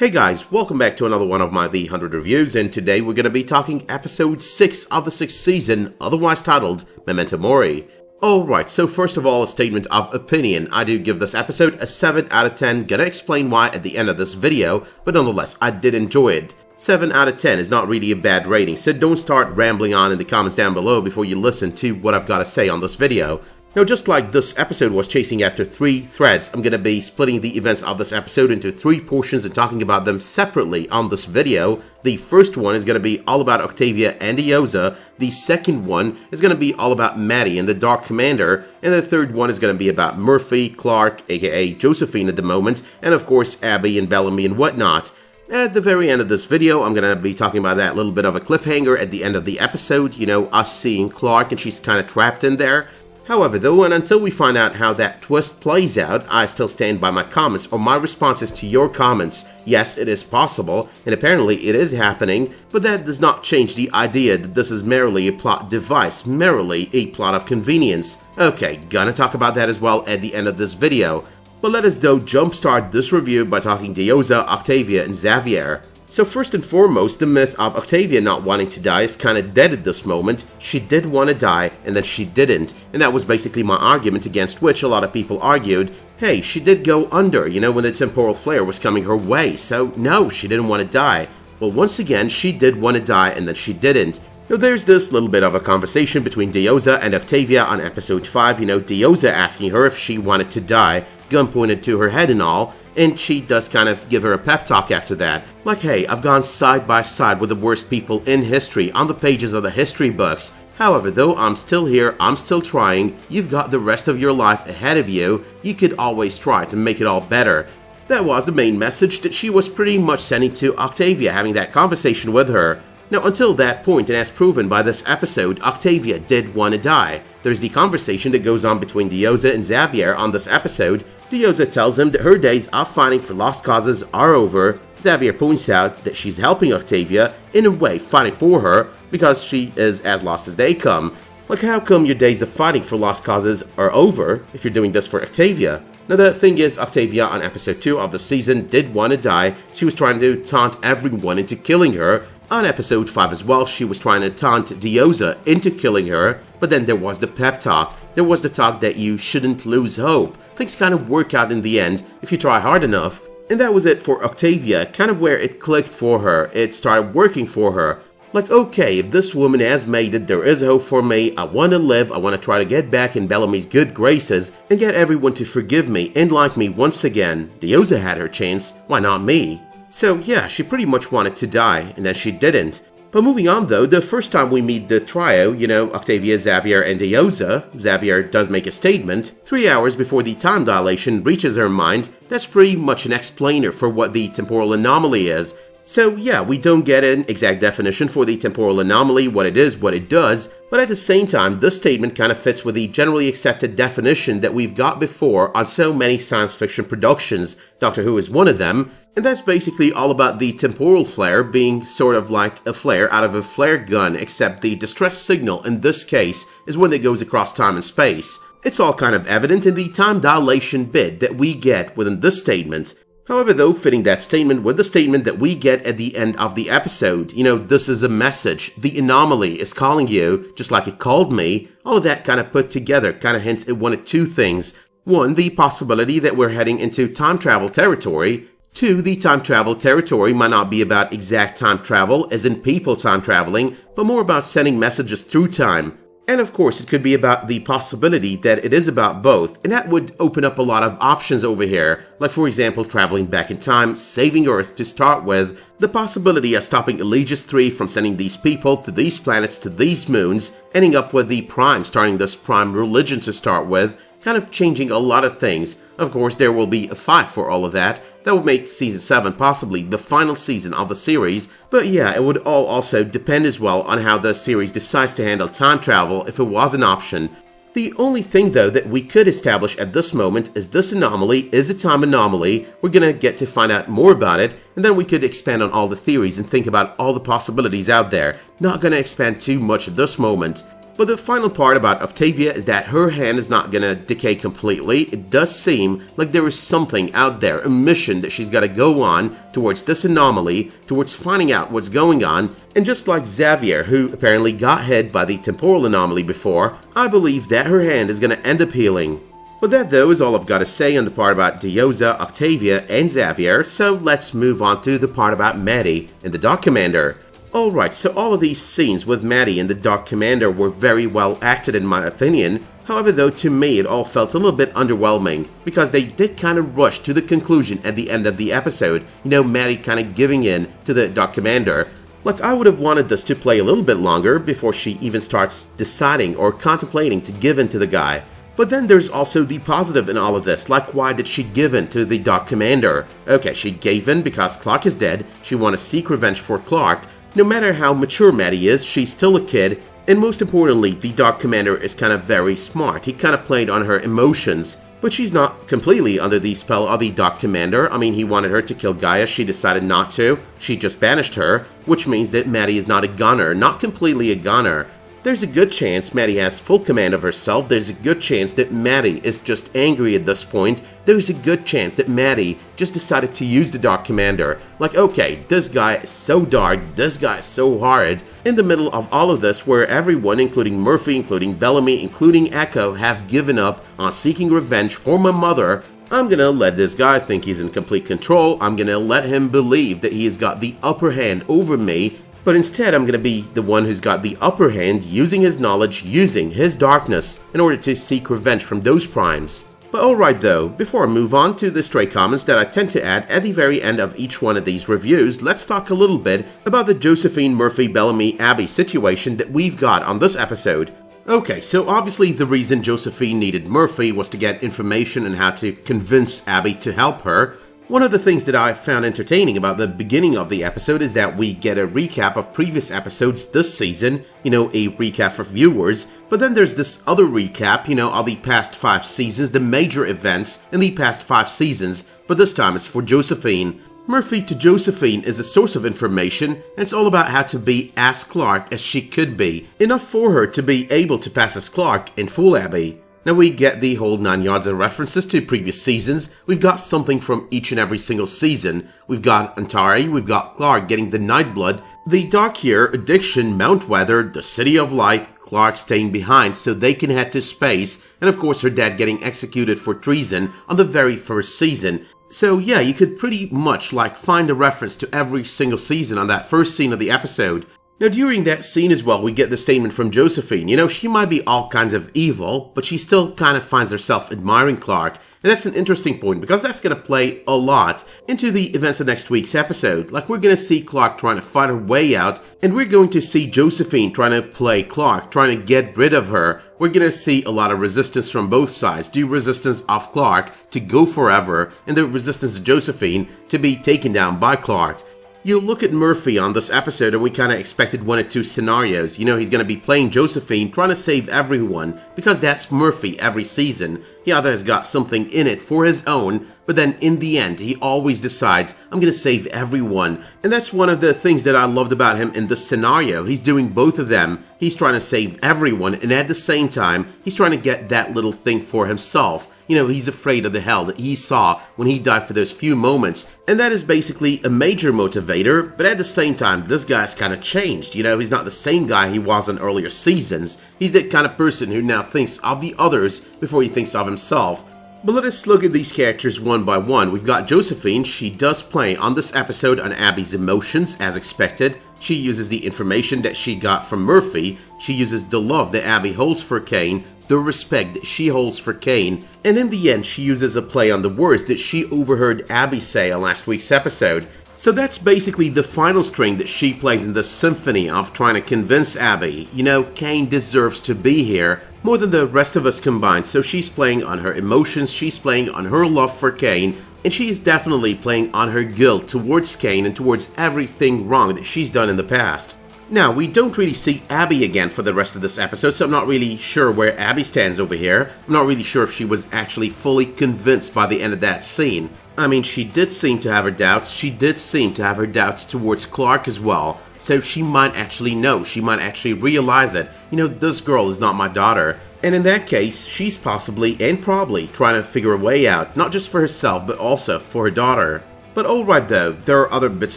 Hey guys, welcome back to another one of my The 100 Reviews, and today we're going to be talking episode 6 of the 6th season, otherwise titled Memento Mori. Alright, so first of all, a statement of opinion. I do give this episode a 7 out of 10, gonna explain why at the end of this video, but nonetheless, I did enjoy it. 7 out of 10 is not really a bad rating, so don't start rambling on in the comments down below before you listen to what I've got to say on this video. Now, just like this episode was chasing after 3 threads, I'm going to be splitting the events of this episode into 3 portions and talking about them separately on this video. The first one is going to be all about Octavia and Josie, the second one is going to be all about Maddie and the Dark Commander, and the third one is going to be about Murphy, Clarke, aka Josephine at the moment, and of course Abby and Bellamy and whatnot. At the very end of this video, I'm going to be talking about that little bit of a cliffhanger at the end of the episode, you know, us seeing Clarke and she's kind of trapped in there. However though, and until we find out how that twist plays out, I still stand by my comments or my responses to your comments. Yes, it is possible, and apparently it is happening, but that does not change the idea that this is merely a plot device, merely a plot of convenience. Okay, gonna talk about that as well at the end of this video. But let us though jumpstart this review by talking to Josie, Octavia, and Xavier. So first and foremost, the myth of Octavia not wanting to die is kinda dead at this moment. She did want to die, and then she didn't, and that was basically my argument, against which a lot of people argued, hey, she did go under, you know, when the temporal flare was coming her way, so no, she didn't want to die. Well, once again, she did want to die, and then she didn't. Now there's this little bit of a conversation between Josie and Octavia on episode 5, you know, Josie asking her if she wanted to die, gun pointed to her head and all, and she does kind of give her a pep talk after that. Like, hey, I've gone side by side with the worst people in history on the pages of the history books. However, though, I'm still here, I'm still trying, you've got the rest of your life ahead of you, you could always try to make it all better. That was the main message that she was pretty much sending to Octavia, having that conversation with her. Now, until that point, and as proven by this episode, Octavia did want to die. There's the conversation that goes on between Josie and Xavier on this episode. Josie tells him that her days of fighting for lost causes are over. Xavier points out that she's helping Octavia, in a way fighting for her, because she is as lost as they come. Like, how come your days of fighting for lost causes are over if you're doing this for Octavia? Now the thing is, Octavia on episode 2 of the season did want to die. She was trying to taunt everyone into killing her. On episode 5 as well, she was trying to taunt Josie into killing her, but then there was the pep talk. There was the talk that you shouldn't lose hope. Things kind of work out in the end if you try hard enough. And that was it for Octavia, kind of where it clicked for her. It started working for her. Like, okay, if this woman has made it, there is hope for me. I want to live, I want to try to get back in Bellamy's good graces and get everyone to forgive me and like me once again. Josie had her chance, why not me? So yeah, she pretty much wanted to die, and then she didn't. But moving on though, the first time we meet the trio, you know, Octavia, Xavier, and Josie, Xavier does make a statement. 3 hours before the time dilation reaches her mind, that's pretty much an explainer for what the temporal anomaly is. So yeah, we don't get an exact definition for the temporal anomaly, what it is, what it does, but at the same time, this statement kind of fits with the generally accepted definition that we've got before on so many science fiction productions. Doctor Who is one of them, and that's basically all about the temporal flare being sort of like a flare out of a flare gun, except the distress signal in this case is one that goes across time and space. It's all kind of evident in the time dilation bit that we get within this statement. However though, fitting that statement with the statement that we get at the end of the episode, you know, this is a message, the anomaly is calling you, just like it called me, all of that kind of put together kind of hints at one of 2 things. 1, the possibility that we're heading into time travel territory. 2, the time travel territory might not be about exact time travel, as in people time traveling, but more about sending messages through time. And of course, it could be about the possibility that it is about both, and that would open up a lot of options over here, like for example traveling back in time, saving Earth to start with, the possibility of stopping Aegis 3 from sending these people to these planets to these moons, ending up with the Prime starting this Prime religion to start with, kind of changing a lot of things. Of course, there will be a 5 for all of that. That would make season 7 possibly the final season of the series, but yeah, it would all also depend as well on how the series decides to handle time travel if it was an option. The only thing though that we could establish at this moment is this anomaly is a time anomaly. We're gonna get to find out more about it, and then we could expand on all the theories and think about all the possibilities out there. Not gonna expand too much at this moment. But the final part about Octavia is that her hand is not gonna decay completely. It does seem like there is something out there, a mission that she's gotta go on towards this anomaly, towards finding out what's going on. And just like Xavier, who apparently got hit by the temporal anomaly before, I believe that her hand is gonna end up healing. But that though is all I've got to say on the part about Diosa, Octavia, and Xavier, so let's move on to the part about Maddie and the Dark Commander. Alright, so all of these scenes with Maddie and the Dark Commander were very well acted in my opinion. However though, to me it all felt a little bit underwhelming, because they did kind of rush to the conclusion at the end of the episode, you know, Maddie kind of giving in to the Dark Commander. Like, I would have wanted this to play a little bit longer before she even starts deciding or contemplating to give in to the guy. But then there's also the positive in all of this, like why did she give in to the Dark Commander? Okay, she gave in because Clarke is dead, she wanted to seek revenge for Clarke. No matter how mature Maddie is, she's still a kid, and most importantly, the Dark Commander is kind of very smart. He kind of played on her emotions. But she's not completely under the spell of the Dark Commander. I mean, he wanted her to kill Gaia, she decided not to. She just banished her, which means that Maddie is not a gunner, not completely a gunner. There's a good chance Maddie has full command of herself. There's a good chance that Maddie is just angry at this point. There's a good chance that Maddie just decided to use the Dark Commander. Like, okay, this guy is so dark, this guy is so hard. In the middle of all of this, where everyone, including Murphy, including Bellamy, including Echo, have given up on seeking revenge for my mother, I'm gonna let this guy think he's in complete control. I'm gonna let him believe that he's got the upper hand over me. But instead, I'm going to be the one who's got the upper hand, using his knowledge, using his darkness, in order to seek revenge from those primes. But alright though, before I move on to the stray comments that I tend to add at the very end of each one of these reviews, let's talk a little bit about the Josephine, Murphy, Bellamy, Abby situation that we've got on this episode. Okay, so obviously the reason Josephine needed Murphy was to get information on how to convince Abby to help her. One of the things that I found entertaining about the beginning of the episode is that we get a recap of previous episodes this season, you know, a recap for viewers, but then there's this other recap, you know, of the past 5 seasons, the major events in the past 5 seasons, but this time it's for Josephine. Murphy to Josephine is a source of information, and it's all about how to be as Clarke as she could be, enough for her to be able to pass as Clarke and fool Abby. Now we get the whole 9 yards of references to previous seasons. We've got something from each and every single season. We've got Antari, we've got Clarke getting the Nightblood, the Dark Year, Addiction, Mount Weather, the City of Light, Clarke staying behind so they can head to space, and of course her dad getting executed for treason on the very first season. So yeah, you could pretty much like find a reference to every single season on that first scene of the episode. Now during that scene as well, we get the statement from Josephine. You know, she might be all kinds of evil, but she still kind of finds herself admiring Clarke. And that's an interesting point, because that's going to play a lot into the events of next week's episode. Like, we're going to see Clarke trying to fight her way out, and we're going to see Josephine trying to play Clarke, trying to get rid of her. We're going to see a lot of resistance from both sides. The resistance of Clarke to go forever, and the resistance to Josephine to be taken down by Clarke. You look at Murphy on this episode and we kind of expected one of two scenarios. You know, he's going to be playing Josephine, trying to save everyone, because that's Murphy every season. He either has got something in it for his own, but then in the end, he always decides, I'm going to save everyone. And that's one of the things that I loved about him in this scenario. He's doing both of them. He's trying to save everyone, and at the same time, he's trying to get that little thing for himself. You know, he's afraid of the hell that he saw when he died for those few moments. And that is basically a major motivator, but at the same time, this guy's kind of changed. You know, he's not the same guy he was in earlier seasons. He's the kind of person who now thinks of the others before he thinks of himself. But let us look at these characters one by one. We've got Josephine. She does play on this episode on Abby's emotions, as expected. She uses the information that she got from Murphy. She uses the love that Abby holds for Kane, the respect that she holds for Kane, and in the end she uses a play on the words that she overheard Abby say on last week's episode. So that's basically the final string that she plays in the symphony of trying to convince Abby, you know, Kane deserves to be here more than the rest of us combined. So she's playing on her emotions, she's playing on her love for Kane, and she's definitely playing on her guilt towards Kane and towards everything wrong that she's done in the past. Now, we don't really see Abby again for the rest of this episode, so I'm not really sure where Abby stands over here. I'm not really sure if she was actually fully convinced by the end of that scene. I mean, she did seem to have her doubts. She did seem to have her doubts towards Clarke as well. So she might actually know, she might actually realize it. You know, this girl is not my daughter. And in that case, she's possibly and probably trying to figure a way out, not just for herself, but also for her daughter. But alright though, there are other bits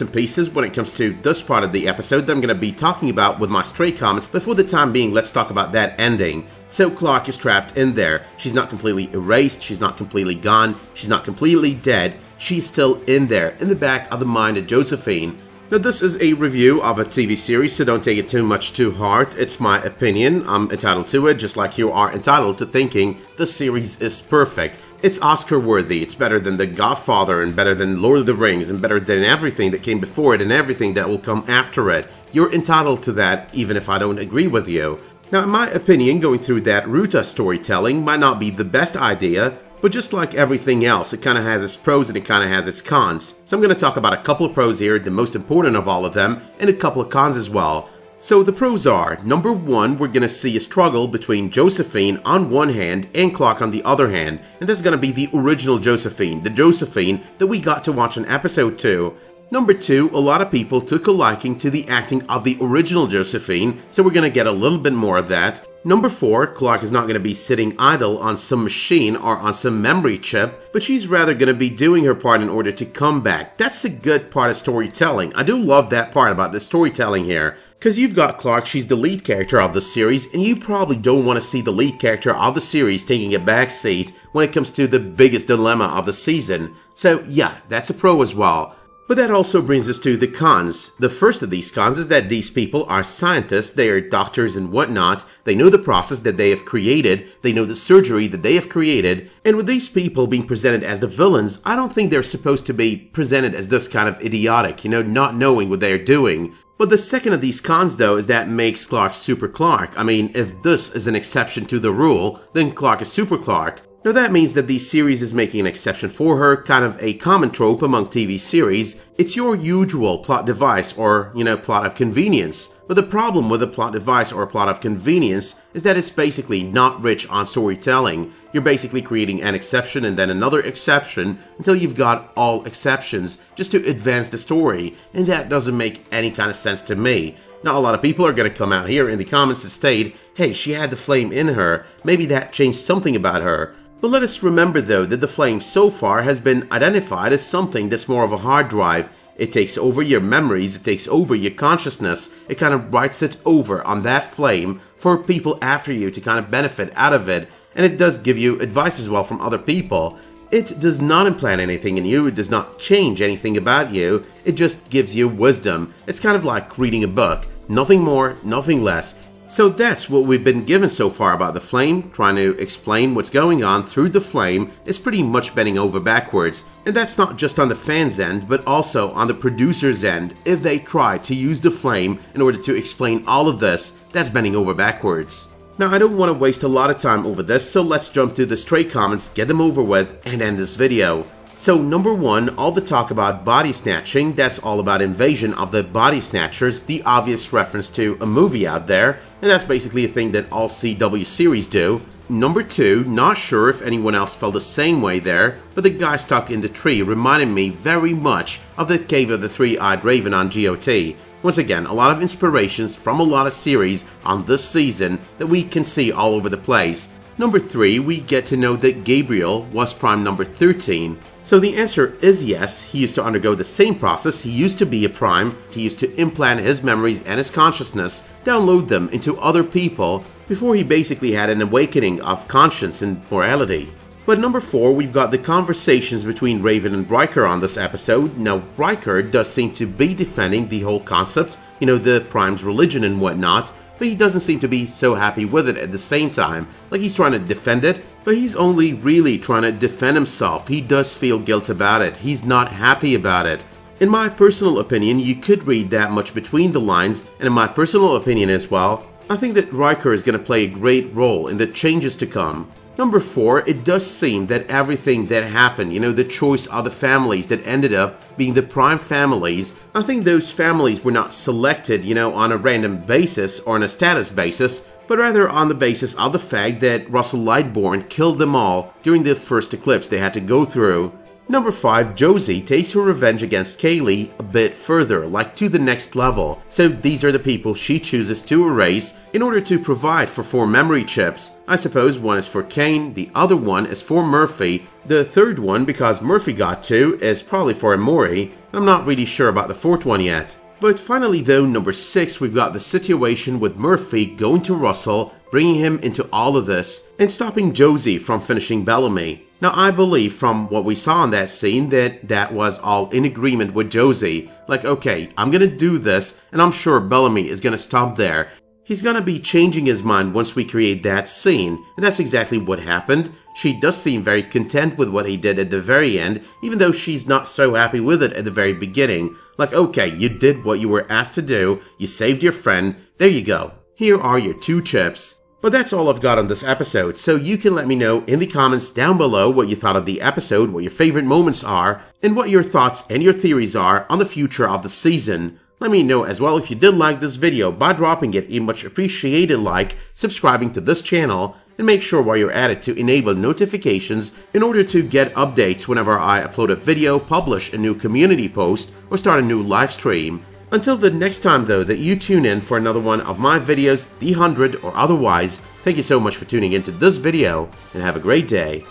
and pieces when it comes to this part of the episode that I'm going to be talking about with my stray comments, but for the time being, let's talk about that ending. So Clarke is trapped in there. She's not completely erased, she's not completely gone, she's not completely dead, she's still in there, in the back of the mind of Josephine. Now this is a review of a TV series, so don't take it too much to heart. It's my opinion, I'm entitled to it, just like you are entitled to thinking the series is perfect. It's Oscar worthy, it's better than The Godfather, and better than Lord of the Rings, and better than everything that came before it and everything that will come after it. You're entitled to that, even if I don't agree with you. Now in my opinion, going through that route of storytelling might not be the best idea, but just like everything else, it kind of has its pros and it kind of has its cons. So I'm going to talk about a couple of pros here, the most important of all of them, and a couple of cons as well. So the pros are, number one, we're going to see a struggle between Josephine on one hand and Clarke on the other hand, and that's going to be the original Josephine, the Josephine that we got to watch in episode 2. Number two, a lot of people took a liking to the acting of the original Josephine, so we're going to get a little bit more of that. Number four, Clarke is not going to be sitting idle on some machine or on some memory chip, but she's rather going to be doing her part in order to come back. That's a good part of storytelling. I do love that part about the storytelling here. Because you've got Clarke, she's the lead character of the series, and you probably don't want to see the lead character of the series taking a backseat when it comes to the biggest dilemma of the season. So yeah, that's a pro as well. But that also brings us to the cons. The first of these cons is that these people are scientists, they are doctors and whatnot, they know the process that they have created, they know the surgery that they have created, and with these people being presented as the villains, I don't think they're supposed to be presented as this kind of idiotic, you know, not knowing what they're doing. But the second of these cons though is that makes Clarke super Clarke. I mean, if this is an exception to the rule, then Clarke is super Clarke. Now that means that the series is making an exception for her, kind of a common trope among TV series. It's your usual plot device or, you know, plot of convenience. But the problem with a plot device or a plot of convenience is that it's basically not rich on storytelling. You're basically creating an exception and then another exception until you've got all exceptions just to advance the story, and that doesn't make any kind of sense to me. Now a lot of people are going to come out here in the comments and state, hey, she had the flame in her, maybe that changed something about her. But let us remember though that the flame so far has been identified as something that's more of a hard drive. It takes over your memories, it takes over your consciousness, it kind of writes it over on that flame for people after you to kind of benefit out of it, and it does give you advice as well from other people. It does not implant anything in you, it does not change anything about you, it just gives you wisdom. It's kind of like reading a book, nothing more, nothing less. So that's what we've been given so far about the flame. Trying to explain what's going on through the flame is pretty much bending over backwards. And that's not just on the fans' end, but also on the producer's end. If they try to use the flame in order to explain all of this, that's bending over backwards. Now I don't want to waste a lot of time over this, so let's jump to the stray comments, get them over with, and end this video. So number one, all the talk about body snatching, that's all about Invasion of the Body Snatchers, the obvious reference to a movie out there, and that's basically a thing that all CW series do. Number two, not sure if anyone else felt the same way there, but the guy stuck in the tree reminded me very much of the Cave of the Three-Eyed Raven on GOT. Once again, a lot of inspirations from a lot of series on this season that we can see all over the place. Number 3, we get to know that Gabriel was Prime number 13. So the answer is yes, he used to undergo the same process, he used to be a Prime, he used to implant his memories and his consciousness, download them into other people, before he basically had an awakening of conscience and morality. But number 4, we've got the conversations between Raven and Riker on this episode. Now Riker does seem to be defending the whole concept, you know, the Prime's religion and whatnot, but he doesn't seem to be so happy with it at the same time. Like he's trying to defend it, but he's only really trying to defend himself. He does feel guilt about it. He's not happy about it. In my personal opinion, you could read that much between the lines, and in my personal opinion as well, I think that Riker is going to play a great role in the changes to come. Number 4, it does seem that everything that happened, you know, the choice of the families that ended up being the Prime families, I think those families were not selected, you know, on a random basis or on a status basis, but rather on the basis of the fact that Russell Lightbourne killed them all during the first eclipse they had to go through. Number 5, Josie takes her revenge against Kaylee a bit further, like to the next level. So these are the people she chooses to erase in order to provide for 4 memory chips. I suppose one is for Kane, the other one is for Murphy, the third one, because Murphy got 2, is probably for Mori, and I'm not really sure about the fourth one yet. But finally though, number 6, we've got the situation with Murphy going to Russell, bringing him into all of this, and stopping Josie from finishing Bellamy. Now I believe from what we saw in that scene that was all in agreement with Josie. Like, okay, I'm gonna do this, and I'm sure Bellamy is gonna stop there. He's gonna be changing his mind once we create that scene, and that's exactly what happened. She does seem very content with what he did at the very end, even though she's not so happy with it at the very beginning. Like, okay, you did what you were asked to do, you saved your friend, there you go. Here are your 2 chips. But that's all I've got on this episode, so you can let me know in the comments down below what you thought of the episode, what your favorite moments are, and what your thoughts and your theories are on the future of the season. Let me know as well if you did like this video by dropping it a much appreciated like, subscribing to this channel, and make sure while you're at it to enable notifications in order to get updates whenever I upload a video, publish a new community post, or start a new live stream. Until the next time though that you tune in for another one of my videos, the 100 or otherwise, thank you so much for tuning into this video, and have a great day.